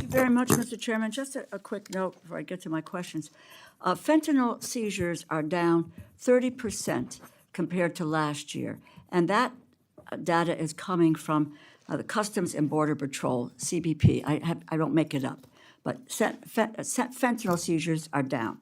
you very much, Mr. Chairman. Just a quick note before I get to my questions. Fentanyl seizures are down 30% compared to last year, and that data is coming from the Customs and Border Patrol, CBP. I don't make it up, but fentanyl seizures are down.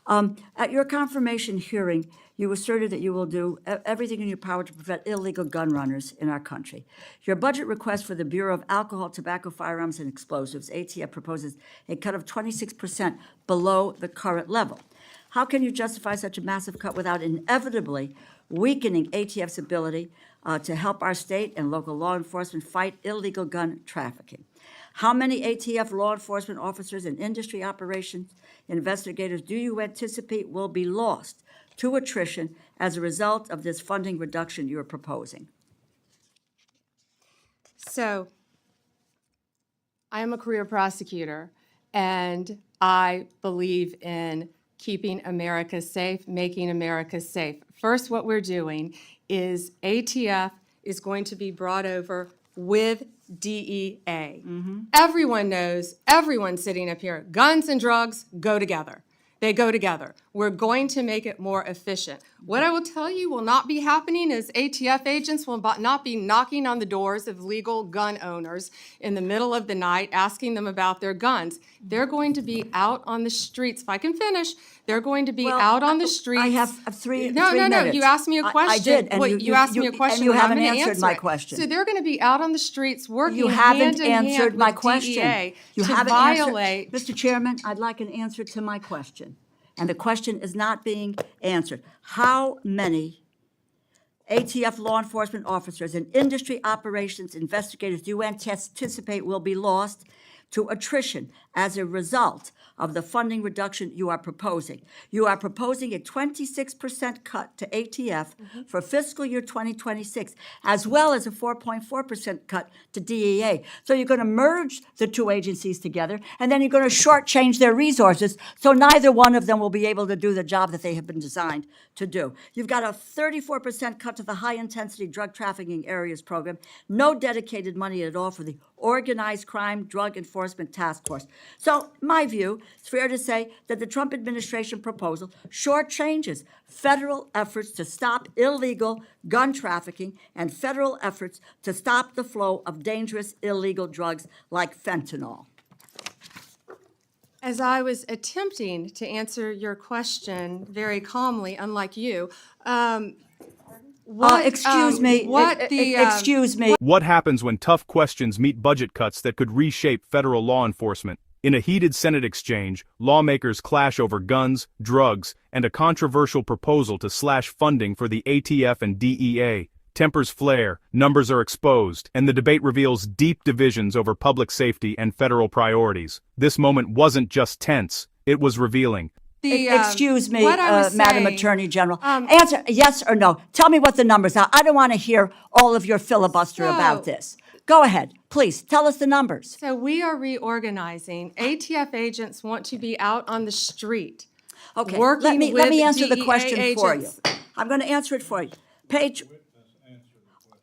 At your confirmation hearing, you asserted that you will do everything in your power to prevent illegal gun runners in our country. Your budget request for the Bureau of Alcohol, Tobacco, Firearms, and Explosives, ATF, proposes a cut of 26% below the current level. How can you justify such a massive cut without inevitably weakening ATF's ability to help our state and local law enforcement fight illegal gun trafficking? How many ATF law enforcement officers and industry operations investigators do you anticipate will be lost to attrition as a result of this funding reduction you are proposing? So, I am a career prosecutor, and I believe in keeping America safe, making America safe. First, what we're doing is ATF is going to be brought over with DEA. Everyone knows, everyone sitting up here, guns and drugs go together. They go together. We're going to make it more efficient. What I will tell you will not be happening is ATF agents will not be knocking on the doors of legal gun owners in the middle of the night asking them about their guns. They're going to be out on the streets. If I can finish, they're going to be out on the streets. I have three No, minutes. you asked me a question. I did, and Well, you asked me a question, and you and I'm haven't gonna answered answer my it. question. So they're going to be out on the streets working You haven't hand in hand answered my with question. DEA You to haven't violate. answered. Mr. Chairman, I'd like an answer to my question. And the question is not being answered. How many ATF law enforcement officers and industry operations investigators do you anticipate will be lost to attrition as a result of the funding reduction you are proposing? You are proposing a 26% cut to ATF for fiscal year 2026, as well as a 4.4% cut to DEA. So you're going to merge the two agencies together, and then you're going to shortchange their resources, so neither one of them will be able to do the job that they have been designed to do. You've got a 34% cut to the high-intensity drug trafficking areas program, no dedicated money at all for the Organized Crime Drug Enforcement Task Force. So, my view, it's fair to say that the Trump administration proposal shortchanges federal efforts to stop illegal gun trafficking and federal efforts to stop the flow of dangerous illegal drugs like fentanyl. As I was attempting to answer your question very calmly, unlike you, Excuse me. What happens when tough questions meet budget cuts that could reshape federal law enforcement? In a heated Senate exchange, lawmakers clash over guns, drugs, and a controversial proposal to slash funding for the ATF and DEA. Tempers flare, numbers are exposed, and the debate reveals deep divisions over public safety and federal priorities. This moment wasn't just tense, it was revealing. Excuse me, Madam Attorney General. Answer yes or no. Tell me what the numbers are. I don't want to hear all of your filibuster about this. Go ahead, please. Tell us the numbers. So we are reorganizing. ATF agents want to be out on the street. Okay, working let me with answer the DEA question for you. agents. I'm going to answer it for you. Page,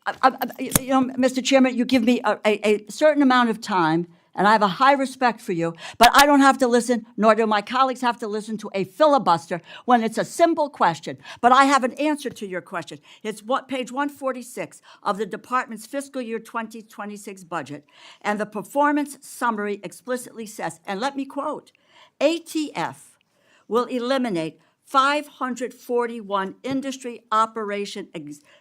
Mr. Chairman, you give me a certain amount of time, and I have a high respect for you, but I don't have to listen, nor do my colleagues have to listen to a filibuster when it's a simple question. But I have an answer to your question. It's page 146 of the department's fiscal year 2026 budget, and the performance summary explicitly says, and let me quote, ATF will eliminate 541 industry operation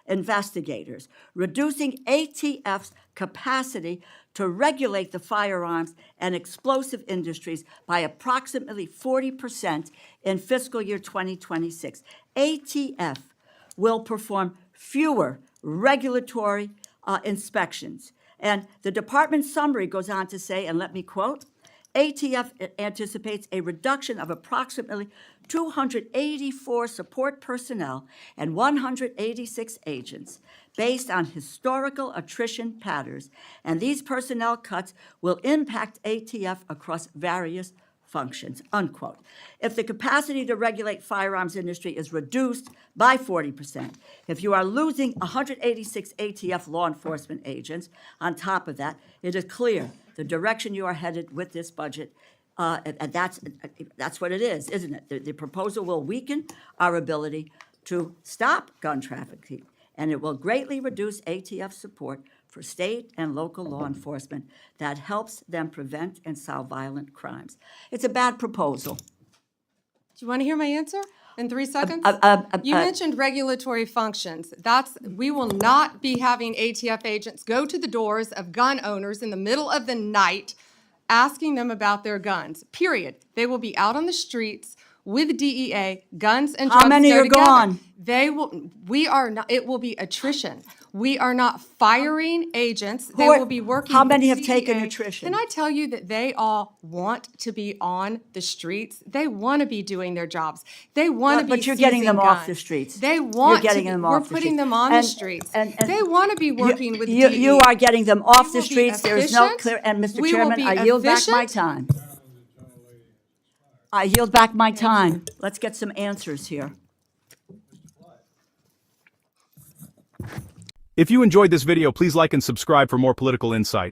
investigators, reducing ATF's capacity to regulate the firearms and explosive industries by approximately 40% in fiscal year 2026. ATF will perform fewer regulatory inspections. And the department summary goes on to say, and let me quote, ATF anticipates a reduction of approximately 284 support personnel and 186 agents based on historical attrition patterns, and these personnel cuts will impact ATF across various functions, unquote. If the capacity to regulate firearms industry is reduced by 40%, if you are losing 186 ATF law enforcement agents, on top of that, it is clear the direction you are headed with this budget, and that's what it is, isn't it? The proposal will weaken our ability to stop gun trafficking, and it will greatly reduce ATF support for state and local law enforcement that helps them prevent and solve violent crimes. It's a bad proposal. Do you want to hear my answer in 3 seconds? You mentioned regulatory functions. We will not be having ATF agents go to the doors of gun owners in the middle of the night asking them about their guns, period. They will be out on the streets with DEA, guns and drugs How many go are together. gone? It will be attrition. We are not firing agents. They Who are- will be working how with many have DEA. taken attrition? Can I tell you that they all want to be on the streets? They want to be doing their jobs. They want to be But you're getting seizing them off the guns. streets. They want You're getting to. them We're off the putting streets. them on the And- streets. and- They want to be working with you, DEA. you are getting them off We the will be streets. There is no efficient. clear, and Mr. We will Chairman, be I yield back my efficient. time. I yield back my time. Let's get some answers here. If you enjoyed this video, please like and subscribe for more political insight.